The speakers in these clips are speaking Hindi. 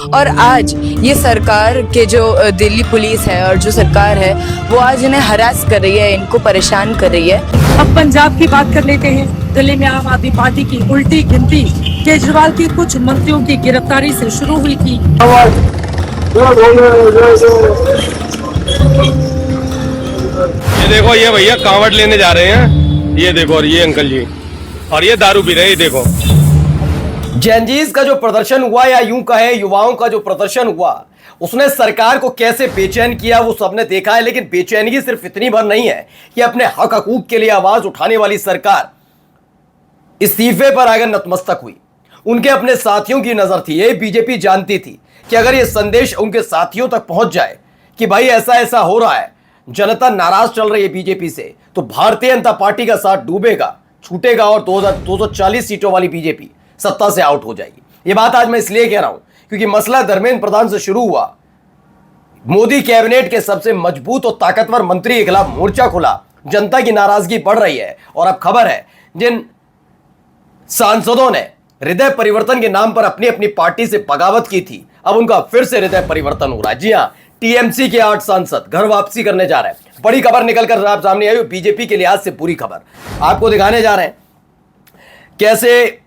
और आज ये सरकार के जो दिल्ली पुलिस है और जो सरकार है वो आज इन्हें हरास कर रही है, इनको परेशान कर रही है। अब पंजाब की बात कर लेते हैं। दिल्ली में आम आदमी पार्टी की उल्टी गिनती केजरीवाल की कुछ मंत्रियों की गिरफ्तारी से शुरू हुई थी। ये देखो, ये भैया कांवड़ लेने जा रहे हैं, ये देखो, और ये अंकल जी, और ये दारू पी रहे हैं, ये देखो। जेनजीज का जो प्रदर्शन हुआ, या यूं कहे युवाओं का जो प्रदर्शन हुआ, उसने सरकार को कैसे बेचैन किया वो सबने देखा है। लेकिन बेचैनगी सिर्फ इतनी भर नहीं है कि अपने हक हकूक के लिए आवाज उठाने वाली सरकार इस्तीफे पर आकर नतमस्तक हुई। उनके अपने साथियों की नजर थी। ये बीजेपी जानती थी कि अगर ये संदेश उनके साथियों तक पहुंच जाए कि भाई ऐसा ऐसा हो रहा है, जनता नाराज चल रही है बीजेपी से, तो भारतीय जनता पार्टी का साथ डूबेगा, छूटेगा और 240 सीटों वाली बीजेपी सत्ता से आउट हो जाएगी। ये बात आज मैं इसलिए कह रहा हूं क्योंकि मसला धर्मेंद्र प्रधान से शुरू हुआ। मोदी कैबिनेट के सबसे मजबूत और ताकतवर मंत्री के खिलाफ मोर्चा खुला, जनता की नाराजगी बढ़ रही है। और अब खबर है, जिन सांसदों ने हृदय परिवर्तन के नाम पर अपनी अपनी पार्टी से बगावत की थी, अब उनका फिर से हृदय परिवर्तन हो रहा है। जी हां, टीएमसी के 8 सांसद घर वापसी करने जा रहे हैं। बड़ी खबर निकलकर सामने आई, बीजेपी के लिहाज से बुरी खबर। आपको दिखाने जा रहे हैं कैसे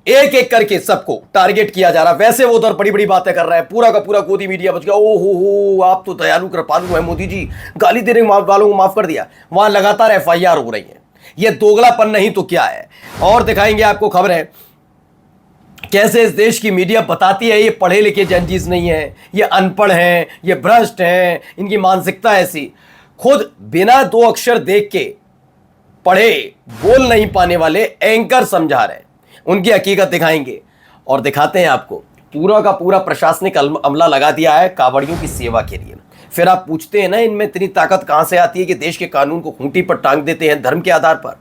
एक एक करके सबको टारगेट किया जा रहा है। वैसे वो उधर बड़ी बड़ी बातें कर रहा है, पूरा का पूरा गोदी मीडिया बच गया। ओ हो, आप तो दयालु कृपालु है मोदी जी, गाली देने वालों को माफ कर दिया। वहां लगातार एफआईआर हो रही है। ये दोगलापन नहीं तो क्या है। और दिखाएंगे आपको खबर है कैसे इस देश की मीडिया बताती है ये पढ़े लिखे जनजीज नहीं है, ये अनपढ़ हैं, ये भ्रष्ट हैं, इनकी मानसिकता ऐसी। खुद बिना 2 अक्षर देख के पढ़े बोल नहीं पाने वाले एंकर समझा रहे हैं। उनकी हकीकत दिखाएंगे और दिखाते हैं आपको पूरा का पूरा प्रशासनिक अमला लगा दिया है कांवड़ियों की सेवा के लिए। फिर आप पूछते हैं ना, इनमें इतनी ताकत कहां से आती है कि देश के कानून को खूंटी पर टांग देते हैं धर्म के आधार पर।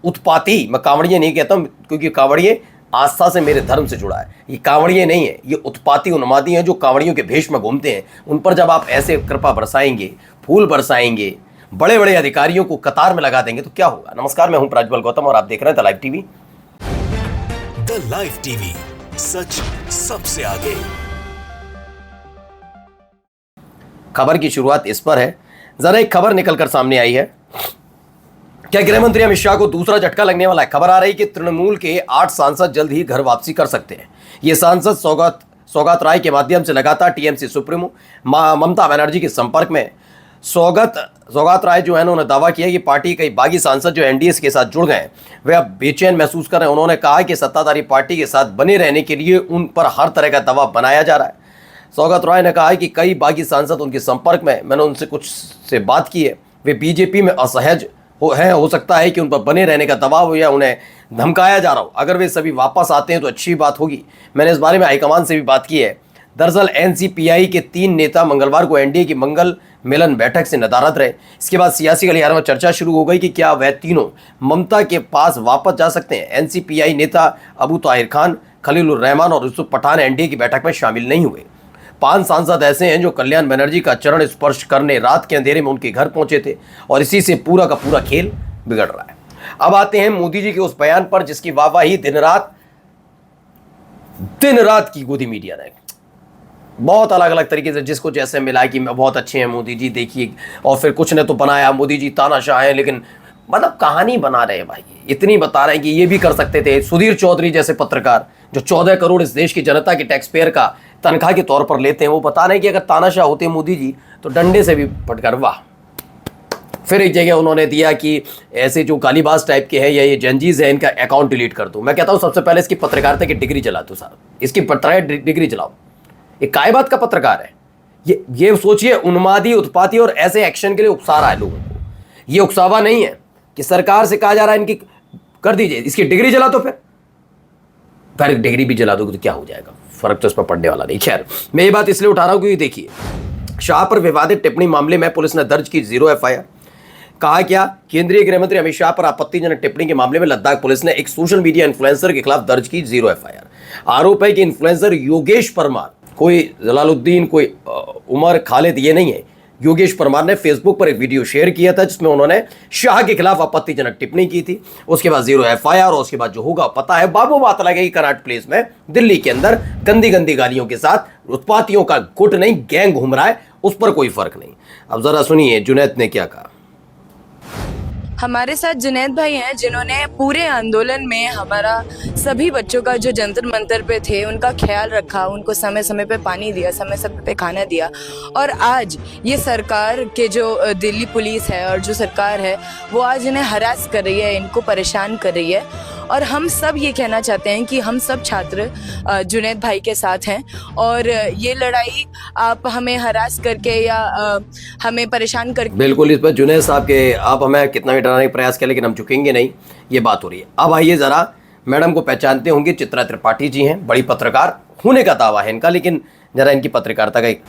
उत्पाती, मैं कांवड़िए नहीं कहता हूं क्योंकि कांवड़िए आस्था से, मेरे धर्म से जुड़ा है। ये कांवड़िए नहीं है, ये उत्पाती उन्मादी हैं जो कांवड़ियों के भेष में घूमते हैं। उन पर जब आप ऐसे कृपा बरसाएंगे, फूल बरसाएंगे, बड़े बड़े अधिकारियों को कतार में लगा देंगे तो क्या होगा। नमस्कार, मैं हूं प्रज्वल गौतम और आप देख रहे हैं the live TV. The live TV, सच सबसे आगे। खबर की शुरुआत इस पर है। जरा एक खबर निकलकर सामने आई है, क्या गृह मंत्री अमित शाह को दूसरा झटका लगने वाला है। खबर आ रही कि तृणमूल के 8 सांसद जल्द ही घर वापसी कर सकते हैं। ये सांसद सौगत राय के माध्यम से लगातार टीएमसी सुप्रीमो ममता बनर्जी के संपर्क में। सौगत राय जो है, उन्होंने दावा किया कि पार्टी कई बागी सांसद जो एनडीए के साथ जुड़ गए वे अब बेचैन महसूस कर रहे हैं। उन्होंने कहा कि सत्ताधारी पार्टी के साथ बने रहने के लिए उन पर हर तरह का दबाव बनाया जा रहा है। सौगत राय ने कहा कि कई बागी सांसद उनके संपर्क में, मैंने उनसे कुछ से बात की है, वे बीजेपी में असहज हो सकता है कि उन पर बने रहने का दबाव हो या उन्हें धमकाया जा रहा हो। अगर वे सभी वापस आते हैं तो अच्छी बात होगी। मैंने इस बारे में हाईकमान से भी बात की है। दरअसल एनसीपीआई के 3 नेता मंगलवार को एनडीए की मंगल मिलन बैठक से नदारद रहे। इसके बाद सियासी गलियारे में चर्चा शुरू हो गई कि क्या वह तीनों ममता के पास वापस जा सकते हैं। एनसीपीआई नेता अबू ताहिर खान, खलीलुर रहमान और यूसुफ पठान एनडीए की बैठक में शामिल नहीं हुए। 5 सांसद ऐसे हैं जो कल्याण बनर्जी का चरण स्पर्श करने रात के अंधेरे में उनके घर पहुंचे थे और इसी से पूरा का पूरा खेल बिगड़ रहा है। अब आते हैं मोदी जी के उस बयान पर जिसकी वाहवाही दिन रात की गोदी मीडिया ने बहुत अलग अलग तरीके से, जिसको जैसे मिला कि मैं बहुत अच्छे हैं मोदी जी देखिए, और फिर कुछ ने तो बनाया मोदी जी तानाशाह हैं, लेकिन मतलब कहानी बना रहे हैं भाई। इतनी बता रहे हैं कि ये भी कर सकते थे। सुधीर चौधरी जैसे पत्रकार जो 14 करोड़ इस देश की जनता के टैक्स पेयर का तनख्वाह के तौर पर लेते हैं, वो बता रहे हैं कि अगर तानाशाह होते मोदी जी तो डंडे से भी फटकार। वाह। फिर एक जगह उन्होंने दिया कि ऐसे जो गालीबाज टाइप के हैं या ये जनजीज है, इनका अकाउंट डिलीट कर दो। मैं कहता हूं सबसे पहले इसकी पत्रकारिता की डिग्री जला दो साहब, इसकी पत्रकारिता डिग्री जलाओ। ये काय बात का पत्रकार है। ये सोचिए, उन्मादी, उत्पाती और ऐसे एक्शन के लिए उकसा रहा है लोगों को। ये उकसावा नहीं है कि सरकार से कहा जा रहा है इनकी कर दीजिए, इसकी डिग्री जला दो। फिर डिग्री भी जला दोगे तो क्या हो जाएगा, फर्क तो इस पर पड़ने वाला नहीं। खैर, मैं ये बात इसलिए उठा रहा हूं क्योंकि देखिए, शाह पर विवादित टिप्पणी मामले में पुलिस ने दर्ज की 0 एफआईआर। कहा क्या, केंद्रीय गृह मंत्री अमित शाह पर आपत्तिजनक टिप्पणी के मामले में लद्दाख पुलिस ने एक सोशल मीडिया इन्फ्लुएंसर के खिलाफ दर्ज की 0 एफआईआर। आरोप है कि इन्फ्लुएंसर योगेश परमार, कोई जलालुद्दीन, कोई उमर खालिद, ये नहीं है, योगेश परमार ने फेसबुक पर एक वीडियो शेयर किया था जिसमें उन्होंने शाह के खिलाफ आपत्तिजनक टिप्पणी की थी। उसके बाद 0 FIR और उसके बाद जो होगा पता है। बाबू बात लगेगी कनाट प्लेस में दिल्ली के अंदर गंदी गंदी गालियों के साथ उत्पातियों का गुट नहीं गैंग घूम रहा है, उस पर कोई फर्क नहीं। अब जरा सुनिए जुनैद ने क्या कहा। हमारे साथ जुनैद भाई हैं जिन्होंने पूरे आंदोलन में हमारा सभी बच्चों का जो जंतर मंतर पे थे उनका ख्याल रखा, उनको समय समय पे पानी दिया, समय समय पे खाना दिया। और आज ये सरकार के जो दिल्ली पुलिस है और जो सरकार है वो आज इन्हें हरास कर रही है, इनको परेशान कर रही है। और हम सब ये कहना चाहते हैं कि हम सब छात्र जुनैद भाई के साथ हैं और ये लड़ाई आप हमें हरास करके या हमें परेशान करके बिल्कुल इस पर जुनैद साहब के आप हमें कितना भी डराने का प्रयास किया लेकिन हम झुकेंगे नहीं, ये बात हो रही है। अब आइए जरा मैडम को पहचानते होंगे, चित्रा त्रिपाठी जी हैं, बड़ी पत्रकार होने का दावा है इनका, लेकिन जरा इनकी पत्रकारिता का एक।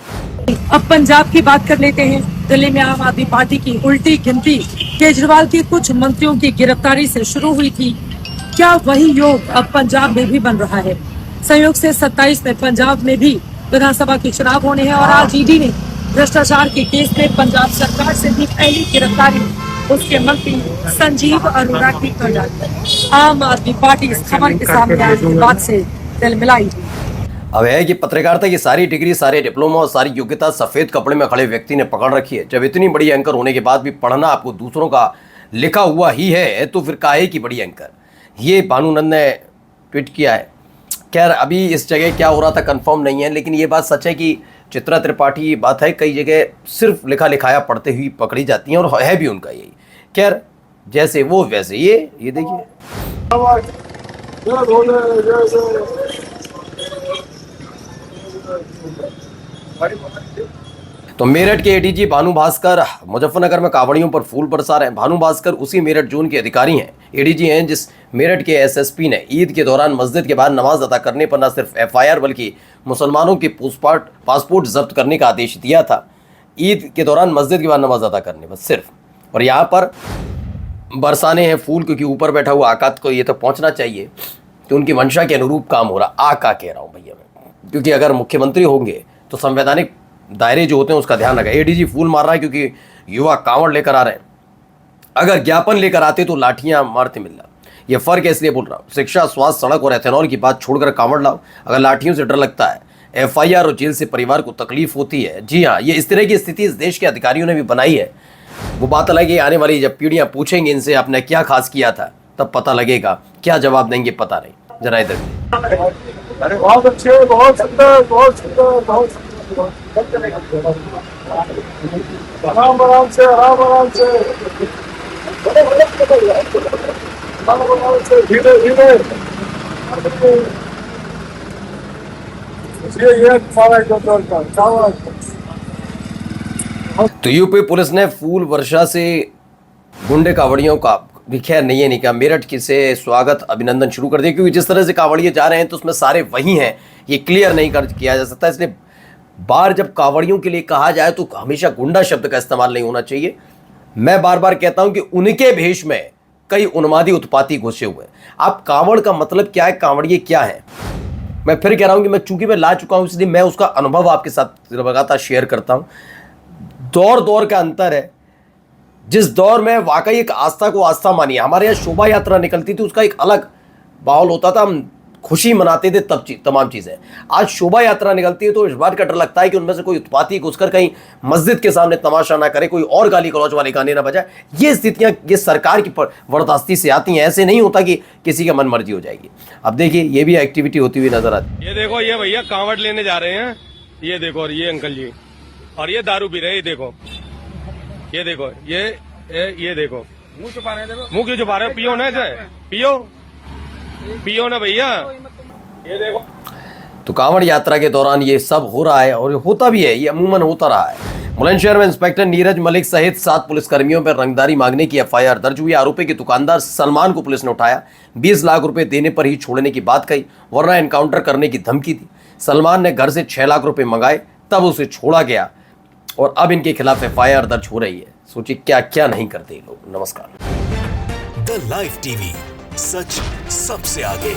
अब पंजाब की बात कर लेते हैं। दिल्ली में आम आदमी पार्टी की उल्टी गिनती केजरीवाल के कुछ मंत्रियों की गिरफ्तारी से शुरू हुई थी। क्या वही योग अब पंजाब में भी बन रहा है? संयोग से 27 में पंजाब में भी विधानसभा के चुनाव होने हैं और आज ईडी ने भ्रष्टाचार के केस में पंजाब सरकार से भी पहली गिरफ्तारी उसके मंत्री संजीव अरोड़ा की कर डाली। आम आदमी पार्टी इस खबर के सामने आने के बाद से दिल मिलाई। अब है कि पत्रकारिता की सारी डिग्री, सारे डिप्लोमा और सारी योग्यता सफेद कपड़े में खड़े व्यक्ति ने पकड़ रखी है। जब इतनी बड़ी एंकर होने के बाद भी पढ़ना आपको दूसरों का लिखा हुआ ही है तो फिर काहे की बड़ी एंकर। ये भानुनंद ने ट्वीट किया है। खैर अभी इस जगह क्या हो रहा था कंफर्म नहीं है, लेकिन ये बात सच है कि चित्रा त्रिपाठी बात है कई जगह सिर्फ लिखा लिखाया पढ़ते हुई पकड़ी जाती हैं और है भी उनका यही। खैर जैसे वो वैसे ये देखिए। तो मेरठ के एडीजी भानु भास्कर मुजफ्फरनगर में कांवड़ियों पर फूल बरसा रहे हैं। भानु भास्कर उसी मेरठ जोन के अधिकारी हैं, एडीजी हैं जिस मेरठ के एसएसपी ने ईद के दौरान मस्जिद के बाहर नमाज अदा करने पर न सिर्फ FIR बल्कि मुसलमानों के पासपोर्ट जब्त करने का आदेश दिया था। ईद के दौरान मस्जिद के बाहर नमाज अदा करने पर सिर्फ, और यहाँ पर बरसाने हैं फूल क्योंकि ऊपर बैठा हुआ आका को ये तो पहुँचना चाहिए कि उनकी मंशा के अनुरूप काम हो रहा। आका कह रहा हूँ भैया मैं, क्योंकि अगर मुख्यमंत्री होंगे तो संवैधानिक दायरे जो होते हैं उसका ध्यान रखा। एडीजी फूल मार रहा है क्योंकि युवा कांवड़ लेकर आ रहे हैं। अगर ज्ञापन लेकर आते तो लाठियां मारते मिलना। ये फर्क है इसलिए बोल रहा हूँ। शिक्षा, स्वास्थ्य, सड़क और एथेनॉल की बात छोड़कर कांवड़ लाओ। अगर लाठियों से डर लगता है, FIR और जेल से परिवार को तकलीफ होती है, जी हाँ ये इस तरह की स्थिति इस देश के अधिकारियों ने भी बनाई है। वो बात अलग है, आने वाली जब पीढ़ियां पूछेंगे इनसे आपने क्या खास किया था तब पता लगेगा, क्या जवाब देंगे पता नहीं। जरा इधर बहुत अच्छे, बहुत सुंदर, बहुत सुंदर, बहुत सुंदर। आराम आराम से, आराम आराम से, धीरे धीरे। ये सारा कंट्रोल का चावल। तो यूपी पुलिस ने फूल वर्षा से गुंडे कांवड़ियों का भी खैर नहीं कहा मेरठ की से स्वागत अभिनंदन शुरू कर दिया, क्योंकि जिस तरह से कांवड़िए जा रहे हैं तो उसमें सारे वही हैं, ये क्लियर नहीं किया जा सकता। इसलिए बार जब कांवड़ियों के लिए कहा जाए तो हमेशा गुंडा शब्द का इस्तेमाल नहीं होना चाहिए। मैं बार बार कहता हूं कि उनके भेष में कई उन्मादी उत्पाती घुसे हुए हैं। आप कांवड़ का मतलब क्या है, कांवड़िए क्या है? मैं फिर कह रहा हूं कि चूंकि मैं ला चुका हूं इसलिए मैं उसका अनुभव आपके साथ लगातार शेयर करता हूं। दौर का अंतर है। जिस दौर में वाकई एक आस्था को आस्था मानिए, हमारे यहाँ शोभा यात्रा निकलती थी उसका एक अलग माहौल होता था, हम खुशी मनाते थे तब तमाम चीज़ें। आज शोभा यात्रा निकलती है तो इस बात का डर लगता है कि उनमें से कोई उत्पाती घुसकर कहीं मस्जिद के सामने तमाशा ना करे, कोई और गाली गलौज वाले गाने ना बजाए। ये स्थितियां ये सरकार की बर्दाश्ती से आती हैं। ऐसे नहीं होता कि किसी का मन मर्जी हो जाएगी। अब देखिए ये भी एक्टिविटी होती हुई नजर आती है। ये देखो ये भैया कांवड़ लेने जा रहे हैं, ये देखो, और ये अंकल जी, और ये दारू पी रहे हैं, ये देखो, ये देखो, ये देखो, मुंह छुपा रहे हैं, मुंह क्यों छुपा रहे हो? पियो ना, पियो ना भैया, ये देखो। तो कांवड़ यात्रा के दौरान ये सब हो रहा है और होता भी है, ये अमूमन होता रहा है। बुलंदशहर में इंस्पेक्टर नीरज मलिक सहित 7 पुलिसकर्मियों पर रंगदारी मांगने की FIR दर्ज हुई। आरोपी के दुकानदार सलमान को पुलिस ने उठाया। 20 लाख रुपए देने पर ही छोड़ने की बात कही, वरना एनकाउंटर करने की धमकी दी। सलमान ने घर से 6 लाख रुपए मंगाए, तब उसे छोड़ा गया और अब इनके खिलाफ FIR दर्ज हो रही है। सोचिए क्या क्या नहीं करते लोग। नमस्कार। द लाइव टीवी, सच सबसे आगे।